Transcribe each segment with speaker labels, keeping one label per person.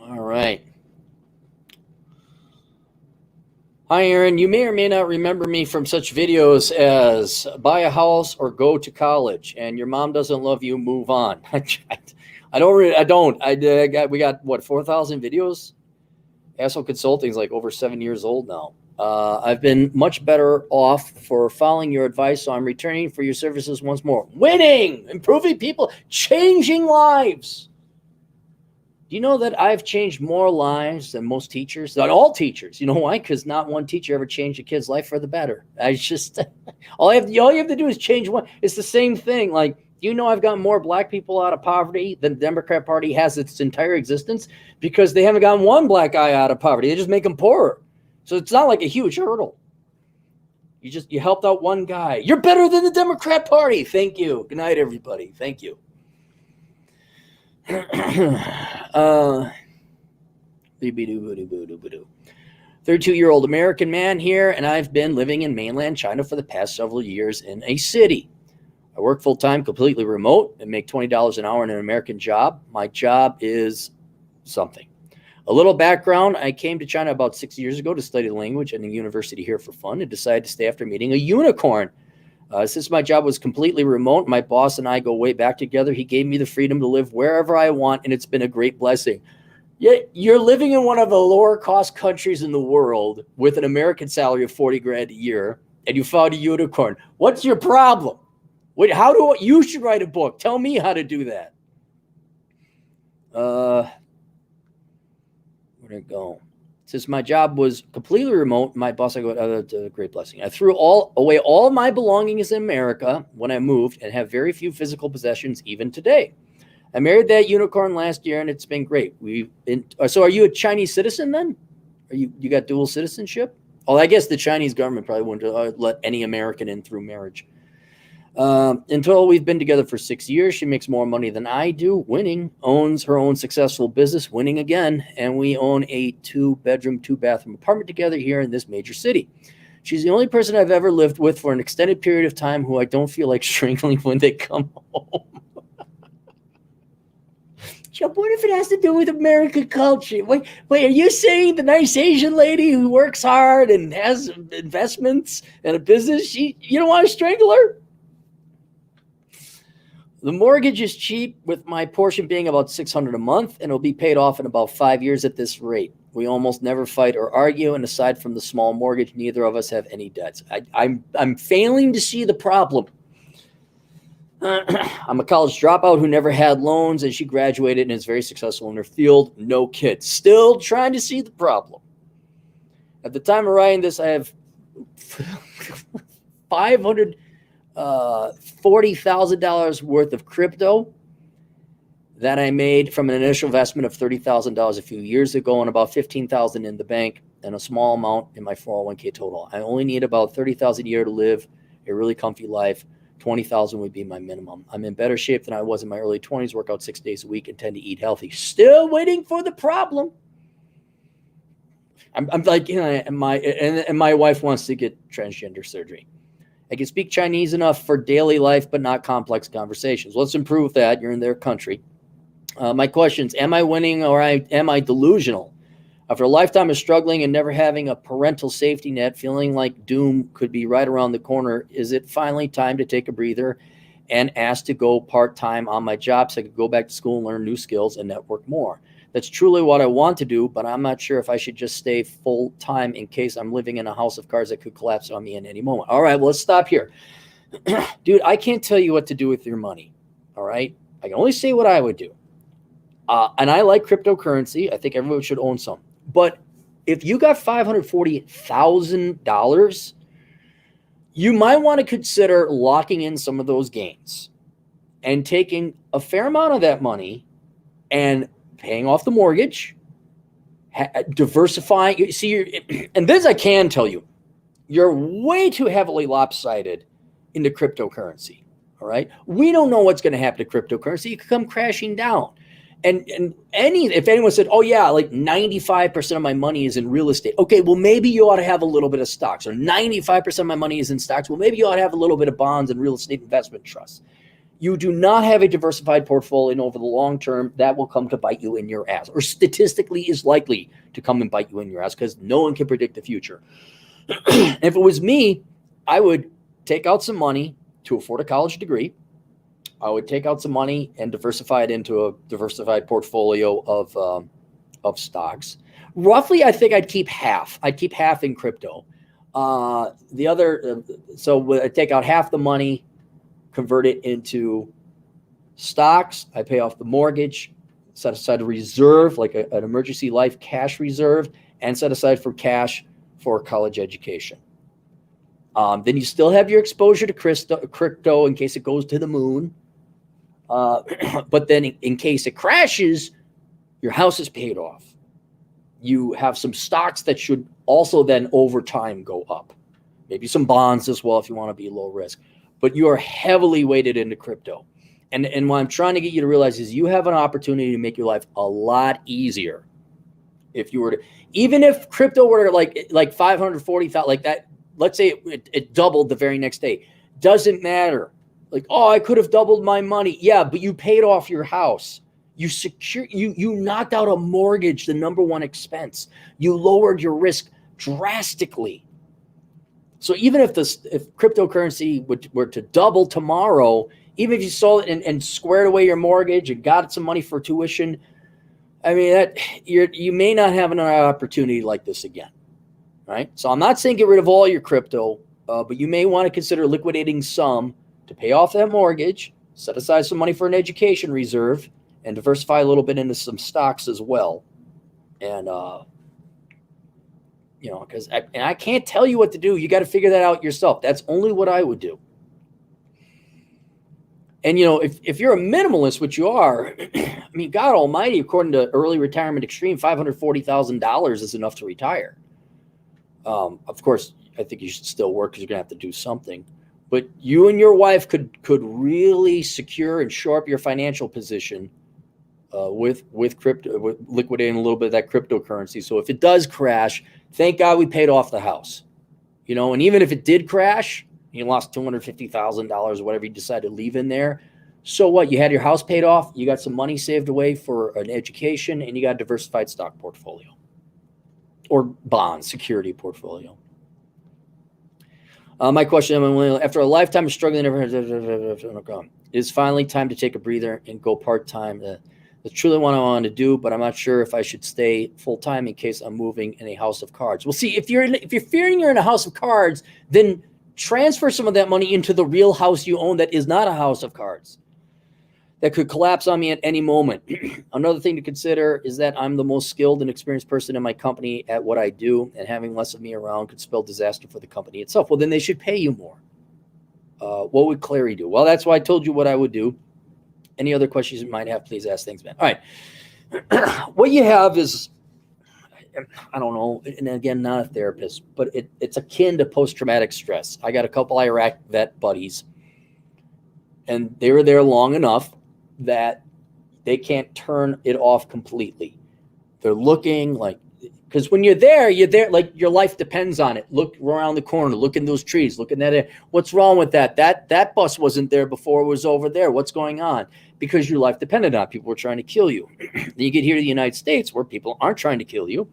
Speaker 1: All right. Hi, Aaron. You may or may not remember me from such videos as buy a house or go to college, and your mom doesn't love you, move on. I don't. I don't. We got what 4,000 videos. Asshole Consulting is like over 7 years old now. I've been much better off for following your advice, so I'm returning for your services once more. Winning, improving people, changing lives. Do you know that I've changed more lives than most teachers? Not all teachers. You know why? Because not one teacher ever changed a kid's life for the better. I just all you have to do is change one. It's the same thing. Like, you know, I've got more black people out of poverty than the Democrat Party has its entire existence because they haven't gotten one black guy out of poverty. They just make them poorer. So it's not like a huge hurdle. You helped out one guy. You're better than the Democrat Party. Thank you. Good night, everybody. Thank you. 32-year-old American man here, and I've been living in mainland China for the past several years in a city. I work full-time, completely remote, and make $20 an hour in an American job. My job is something. A little background, I came to China about 6 years ago to study the language at a university here for fun and decided to stay after meeting a unicorn. Since my job was completely remote, my boss and I go way back together. He gave me the freedom to live wherever I want, and it's been a great blessing. Yet you're living in one of the lower cost countries in the world with an American salary of 40 grand a year, and you found a unicorn. What's your problem? Wait, you should write a book. Tell me how to do that. Where'd it go? Since my job was completely remote, my boss, I go, that's a great blessing. I threw away all my belongings in America when I moved and have very few physical possessions even today. I married that unicorn last year, and it's been great. So are you a Chinese citizen then? You got dual citizenship? Oh, I guess the Chinese government probably wouldn't let any American in through marriage. Until we've been together for 6 years, she makes more money than I do, winning, owns her own successful business, winning again, and we own a 2-bedroom, 2-bathroom apartment together here in this major city. She's the only person I've ever lived with for an extended period of time who I don't feel like strangling when they come home. What if it has to do with American culture? Wait, are you saying the nice Asian lady who works hard and has investments and a business, you don't want to strangle her? The mortgage is cheap, with my portion being about $600 a month, and it'll be paid off in about 5 years at this rate. We almost never fight or argue, and aside from the small mortgage, neither of us have any debts. I'm failing to see the problem. I'm a college dropout who never had loans, and she graduated and is very successful in her field. No kids. Still trying to see the problem. At the time of writing this, I have $540,000 worth of crypto that I made from an initial investment of $30,000 a few years ago, and about $15,000 in the bank, and a small amount in my 401k total. I only need about $30,000 a year to live a really comfy life. $20,000 would be my minimum. I'm in better shape than I was in my early 20s, work out 6 days a week, and tend to eat healthy. Still waiting for the problem. I'm like, and my wife wants to get transgender surgery. I can speak Chinese enough for daily life, but not complex conversations. Let's improve that. You're in their country. My questions: am I winning, or am I delusional? After a lifetime of struggling and never having a parental safety net, feeling like doom could be right around the corner, is it finally time to take a breather and ask to go part-time on my job so I could go back to school and learn new skills and network more? That's truly what I want to do, but I'm not sure if I should just stay full-time in case I'm living in a house of cards that could collapse on me in any moment. All right, well, let's stop here. Dude, I can't tell you what to do with your money, all right? I can only say what I would do. And I like cryptocurrency. I think everyone should own some. But if you got $540,000, you might want to consider locking in some of those gains and taking a fair amount of that money and paying off the mortgage, diversifying. See, and this I can tell you, you're way too heavily lopsided into cryptocurrency. All right. We don't know what's going to happen to cryptocurrency. It could come crashing down. And if anyone said, oh yeah, like 95% of my money is in real estate. Okay, well, maybe you ought to have a little bit of stocks, or 95% of my money is in stocks. Well, maybe you ought to have a little bit of bonds and real estate investment trusts. You do not have a diversified portfolio, and over the long term, that will come to bite you in your ass, or statistically is likely to come and bite you in your ass, because no one can predict the future. If it was me, I would take out some money to afford a college degree. I would take out some money and diversify it into a diversified portfolio of stocks. Roughly, I think I'd keep half. I'd keep half in crypto. The other, so I take out half the money, convert it into stocks. I pay off the mortgage, set aside a reserve, like an emergency life cash reserve, and set aside for cash for college education. Then you still have your exposure to crypto in case it goes to the moon. But then in case it crashes, your house is paid off. You have some stocks that should also then over time go up. Maybe some bonds as well if you want to be low risk. But you are heavily weighted into crypto. And what I'm trying to get you to realize is you have an opportunity to make your life a lot easier. If you were to, even if crypto were to like 540,000, like that, let's say it doubled the very next day. Doesn't matter. Like, oh, I could have doubled my money. Yeah, but you paid off your house. You knocked out a mortgage, the number one expense. You lowered your risk drastically. So even if cryptocurrency were to double tomorrow, even if you sold it and squared away your mortgage and got some money for tuition, I mean, you may not have another opportunity like this again, right? So I'm not saying get rid of all your crypto, but you may want to consider liquidating some to pay off that mortgage, set aside some money for an education reserve, and diversify a little bit into some stocks as well. And, because I can't tell you what to do. You got to figure that out yourself. That's only what I would do. And, if you're a minimalist, which you are, I mean, God almighty, according to Early Retirement Extreme, $540,000 is enough to retire. Of course, I think you should still work because you're going to have to do something. But you and your wife could really secure and shore up your financial position with crypto, with liquidating a little bit of that cryptocurrency. So if it does crash, thank God we paid off the house. And even if it did crash, you lost $250,000, whatever you decide to leave in there. So what? You had your house paid off, you got some money saved away for an education, and you got a diversified stock portfolio or bond security portfolio. My question, after a lifetime of struggling, it's finally time to take a breather and go part-time. That's truly what I want to do, but I'm not sure if I should stay full-time in case I'm moving in a house of cards. Well, see, if you're fearing you're in a house of cards, then transfer some of that money into the real house you own that is not a house of cards. That could collapse on me at any moment. Another thing to consider is that I'm the most skilled and experienced person in my company at what I do, and having less of me around could spell disaster for the company itself. Well, then they should pay you more. What would Clary do? Well, that's why I told you what I would do. Any other questions you might have, please ask. Thanks, man. All right. What you have is, I don't know, and again, not a therapist, but it's akin to post-traumatic stress. I got a couple Iraq vet buddies, and they were there long enough that they can't turn it off completely. They're looking like, because when you're there like your life depends on it. Look around the corner, look in those trees, look in that area. What's wrong with that? That bus wasn't there before, it was over there. What's going on? Because your life depended on it. People were trying to kill you. Then you get here to the United States where people aren't trying to kill you,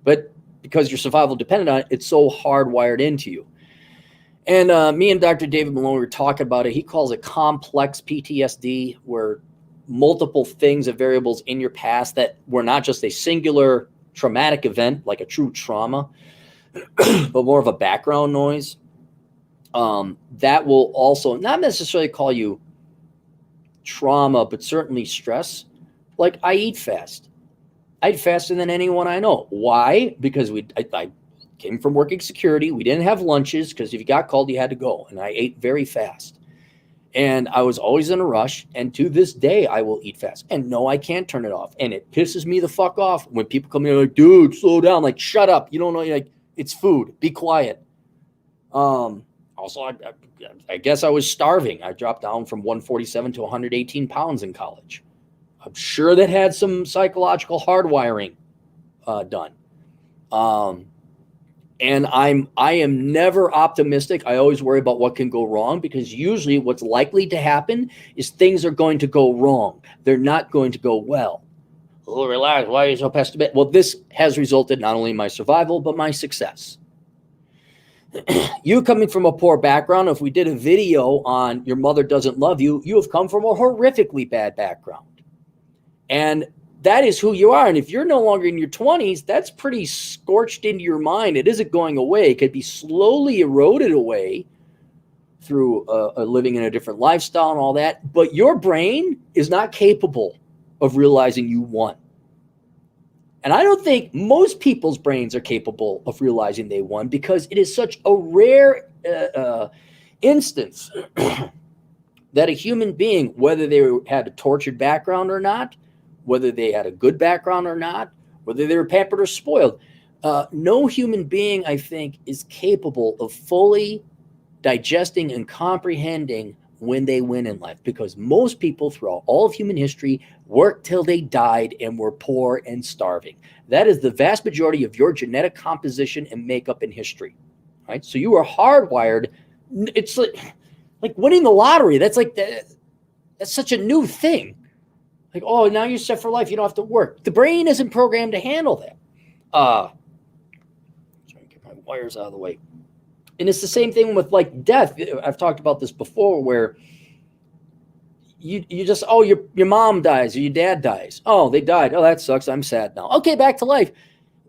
Speaker 1: but because your survival depended on it, it's so hardwired into you. And me and Dr. David Malone were talking about it. He calls it complex PTSD, where multiple things and variables in your past that were not just a singular traumatic event, like a true trauma, but more of a background noise. That will also not necessarily call you trauma, but certainly stress. Like I eat fast. I eat faster than anyone I know. Why? Because I came from working security. We didn't have lunches because if you got called, you had to go. And I ate very fast. And I was always in a rush. And to this day, I will eat fast. And no, I can't turn it off. And it pisses me the fuck off when people come in like, dude, slow down. Like, shut up. You don't know. Like, it's food. Be quiet. Also, I guess I was starving. I dropped down from 147 to 118 pounds in college. I'm sure that had some psychological hardwiring done. And I am never optimistic. I always worry about what can go wrong, because usually what's likely to happen is things are going to go wrong. They're not going to go well. Oh, relax. Why are you so pessimistic? Well, this has resulted not only in my survival, but my success. You coming from a poor background, if we did a video on your mother doesn't love you, you have come from a horrifically bad background. And that is who you are. And if you're no longer in your 20s, that's pretty scorched into your mind. It isn't going away. It could be slowly eroded away through living in a different lifestyle and all that. But your brain is not capable of realizing you won. And I don't think most people's brains are capable of realizing they won, because it is such a rare instance that a human being, whether they had a tortured background or not, whether they had a good background or not, whether they were pampered or spoiled, no human being, I think, is capable of fully digesting and comprehending when they win in life, because most people throughout all of human history worked till they died and were poor and starving. That is the vast majority of your genetic composition and makeup in history, right? So you are hardwired. It's like winning the lottery. That's such a new thing. Like, oh, now you're set for life. You don't have to work. The brain isn't programmed to handle that. Trying to get my wires out of the way. And it's the same thing with like death. I've talked about this before, where you just, oh, your mom dies or your dad dies. Oh, they died. Oh, that sucks. I'm sad now. Okay, back to life.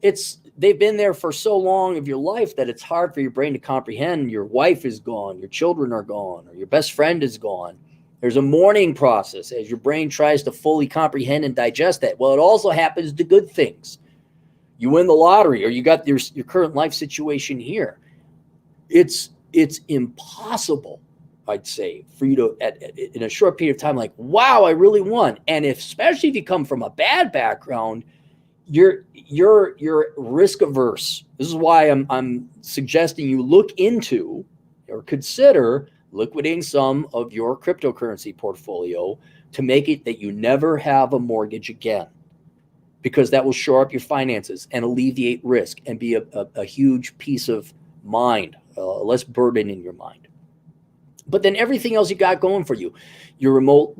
Speaker 1: They've been there for so long of your life that it's hard for your brain to comprehend. Your wife is gone, your children are gone, or your best friend is gone. There's a mourning process as your brain tries to fully comprehend and digest that. Well, it also happens to good things. You win the lottery, or you got your current life situation here. It's impossible, I'd say, for you to, in a short period of time, like, wow, I really won. And especially if you come from a bad background, you're risk averse. This is why I'm suggesting you look into or consider liquidating some of your cryptocurrency portfolio to make it that you never have a mortgage again, because that will shore up your finances and alleviate risk and be a huge piece of mind, less burden in your mind. But then everything else you got going for you, you're remote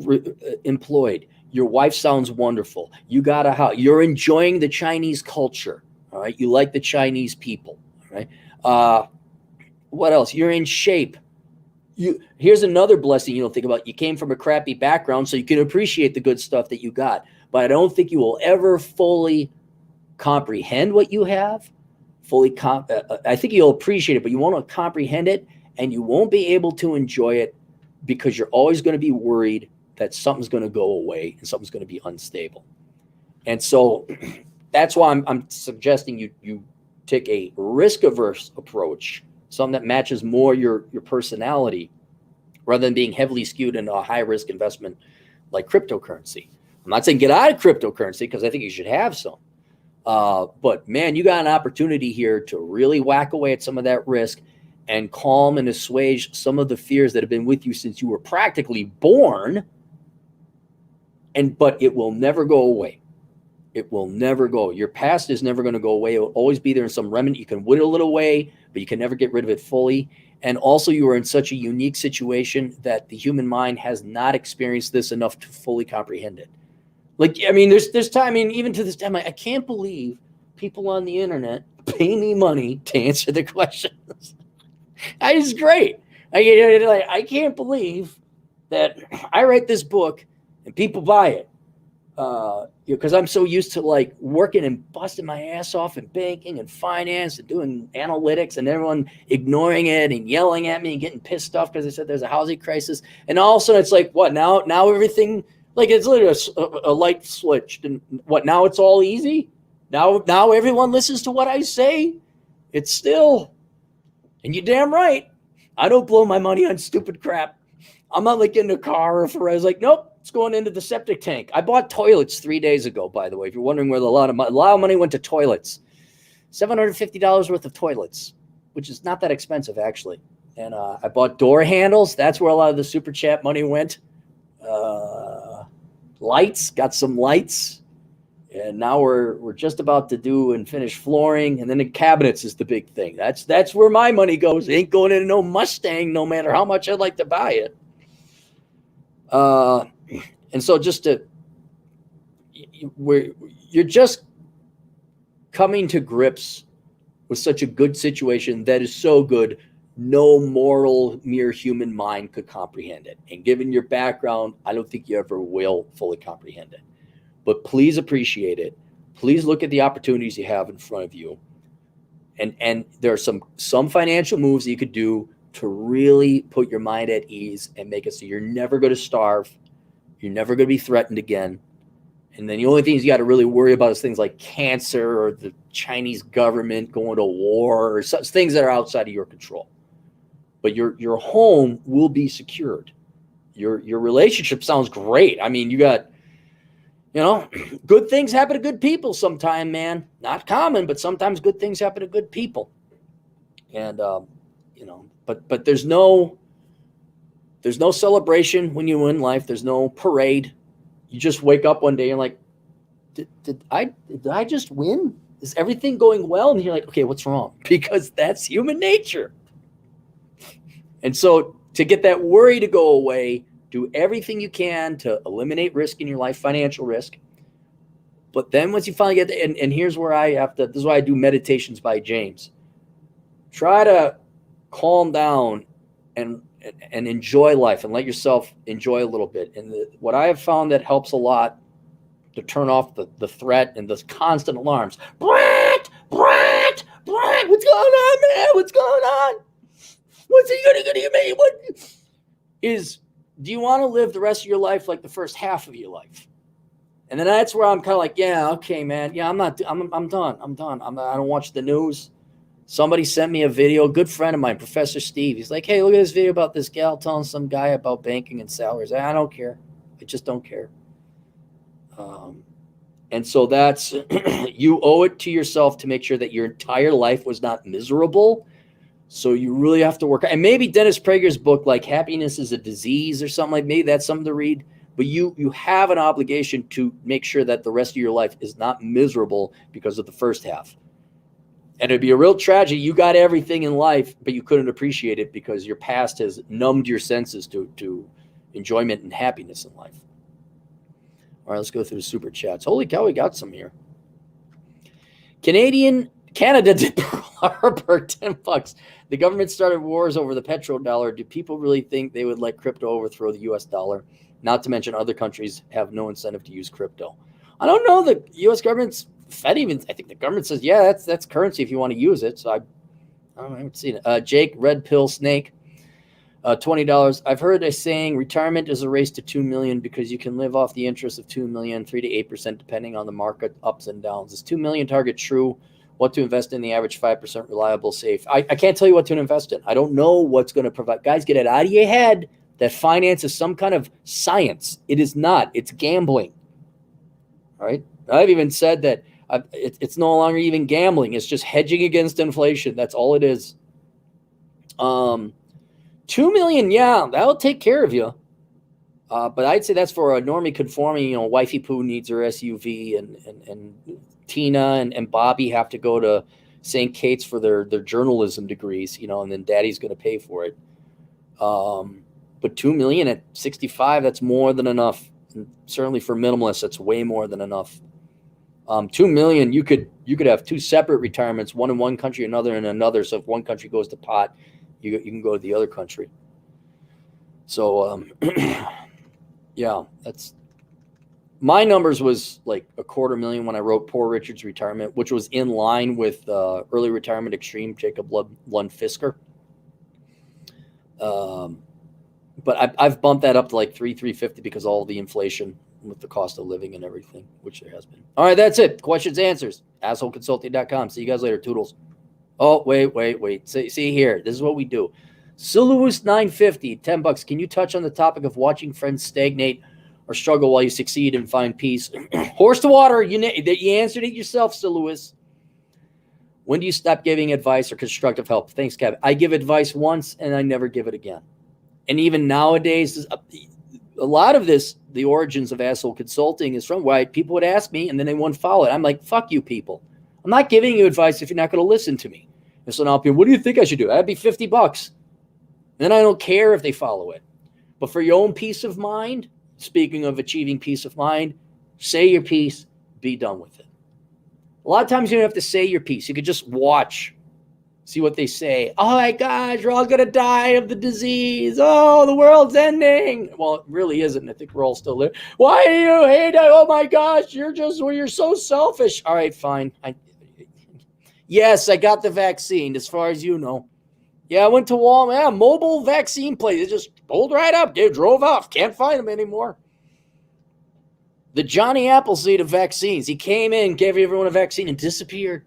Speaker 1: employed, your wife sounds wonderful, you got a house, you're enjoying the Chinese culture, all right, you like the Chinese people, all right, what else, you're in shape. Here's another blessing you don't think about. You came from a crappy background, so you can appreciate the good stuff that you got, but I don't think you will ever fully comprehend what you have. I think you'll appreciate it, but you won't comprehend it, and you won't be able to enjoy it, because you're always going to be worried that something's going to go away and something's going to be unstable. And so that's why I'm suggesting you take a risk-averse approach, something that matches more your personality, rather than being heavily skewed into a high-risk investment like cryptocurrency. I'm not saying get out of cryptocurrency, because I think you should have some. But man, you got an opportunity here to really whack away at some of that risk and calm and assuage some of the fears that have been with you since you were practically born. But it will never go away. It will never go. Your past is never going to go away. It will always be there in some remnant. You can whittle it away, but you can never get rid of it fully. And also, you are in such a unique situation that the human mind has not experienced this enough to fully comprehend it. Like, I mean, there's time, I mean, even to this time, I can't believe people on the internet pay me money to answer the questions. It's great. I can't believe that I write this book and people buy it. Because I'm so used to like working and busting my ass off in banking and finance and doing analytics, and everyone ignoring it and yelling at me and getting pissed off because they said there's a housing crisis. And all of a sudden it's like, what, now everything, like, it's literally a light switched, and what, now it's all easy? Now everyone listens to what I say? It's still, and you're damn right, I don't blow my money on stupid crap. I'm not like in a car or for, I was like, nope, it's going into the septic tank. I bought toilets 3 days ago, by the way, if you're wondering where a lot of money went to toilets. $750 worth of toilets, which is not that expensive, actually. And I bought door handles. That's where a lot of the super chat money went. Lights, got some lights. And now we're just about to do and finish flooring, and then the cabinets is the big thing. That's where my money goes. It ain't going into no Mustang, no matter how much I'd like to buy it. And so you're just coming to grips with such a good situation that is so good, no moral, mere human mind could comprehend it. And given your background, I don't think you ever will fully comprehend it. But please appreciate it. Please look at the opportunities you have in front of you. And there are some financial moves that you could do to really put your mind at ease and make it so you're never going to starve. You're never going to be threatened again. And then the only things you got to really worry about is things like cancer or the Chinese government going to war or such things that are outside of your control. But your home will be secured. Your relationship sounds great. I mean, you got, good things happen to good people sometime, man. Not common, but sometimes good things happen to good people. And, but there's no celebration when you win life. There's no parade. You just wake up one day and like, did I just win? Is everything going well? And you're like, okay, what's wrong? Because that's human nature. And so to get that worry to go away, do everything you can to eliminate risk in your life, financial risk. But then once you finally get there, and here's where this is why I do meditations by James. Try to calm down and enjoy life and let yourself enjoy a little bit. And what I have found that helps a lot to turn off the threat and those constant alarms. Brett, what's going on, man? What's going on? What's he going to give me? What is... Do you want to live the rest of your life like the first half of your life? And then that's where I'm kind of like, yeah, okay, man. Yeah, I'm done. I don't watch the news. Somebody sent me a video, a good friend of mine, Professor Steve. He's like, hey, look at this video about this gal telling some guy about banking and salaries. I don't care. I just don't care. And so that's, you owe it to yourself to make sure that your entire life was not miserable. So you really have to work. And maybe Dennis Prager's book, like Happiness is a Disease or something, like maybe that's something to read. But you have an obligation to make sure that the rest of your life is not miserable because of the first half. And it'd be a real tragedy. You got everything in life, but you couldn't appreciate it because your past has numbed your senses to enjoyment and happiness in life. All right, let's go through the super chats. Holy cow, we got some here. Canada did Pearl Harbor, $10. The government started wars over the petrodollar. Do people really think they would let crypto overthrow the U.S. dollar? Not to mention other countries have no incentive to use crypto. I don't know. The U.S. government's Fed I think the government says, yeah, that's currency if you want to use it. So I haven't seen it. Jake, Red Pill Snake, $20. I've heard a saying, retirement is a race to 2 million because you can live off the interest of 2 million, 3 to 8%, depending on the market ups and downs. Is 2 million target true? What to invest in, the average 5% reliable, safe. I can't tell you what to invest in. I don't know what's going to provide. Guys, get it out of your head that finance is some kind of science. It is not. It's gambling. All right. I've even said that it's no longer even gambling. It's just hedging against inflation. That's all it is. 2 million, yeah, that'll take care of you. But I'd say that's for a normie conforming, wifey poo needs her SUV and Tina and Bobby have to go to St. Kate's for their journalism degrees, and then daddy's going to pay for it. But 2 million at 65, that's more than enough. And certainly for minimalists, that's way more than enough. 2 million, you could have two separate retirements, one in one country, another in another. So if one country goes to pot, you can go to the other country. So, yeah, that's my numbers was like $250,000 when I wrote Poor Richard's Retirement, which was in line with Early Retirement Extreme, Jacob Lund Fisker. But I've bumped that up to like $350 because all the inflation with the cost of living and everything, which there has been. All right, that's it. Questions, answers. AssholeConsulting.com. See you guys later. Toodles. Oh, wait. See here. This is what we do. Silus 950, $10. Can you touch on the topic of watching friends stagnate or struggle while you succeed and find peace? Horse to water. You answered it yourself, Silus. When do you stop giving advice or constructive help? Thanks, Kevin. I give advice once and I never give it again. And even nowadays, a lot of this, the origins of asshole consulting is from why people would ask me and then they wouldn't follow it. I'm like, fuck you people. I'm not giving you advice if you're not going to listen to me. And so now people, what do you think I should do? That'd be $50. Then I don't care if they follow it. But for your own peace of mind, speaking of achieving peace of mind, say your piece, be done with it. A lot of times you don't have to say your piece. You could just watch, see what they say. Oh my gosh, we're all going to die of the disease. Oh, the world's ending. Well, it really isn't. I think we're all still there. Why do you hate it? Oh my gosh, you're so selfish. All right, fine. Yes, I got the vaccine, as far as you know. Yeah, I went to Walmart. Yeah, mobile vaccine place. They just pulled right up. They drove off. Can't find them anymore. The Johnny Appleseed of vaccines. He came in, gave everyone a vaccine, and disappeared.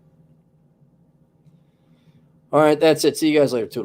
Speaker 1: All right, that's it. See you guys later. Toodles.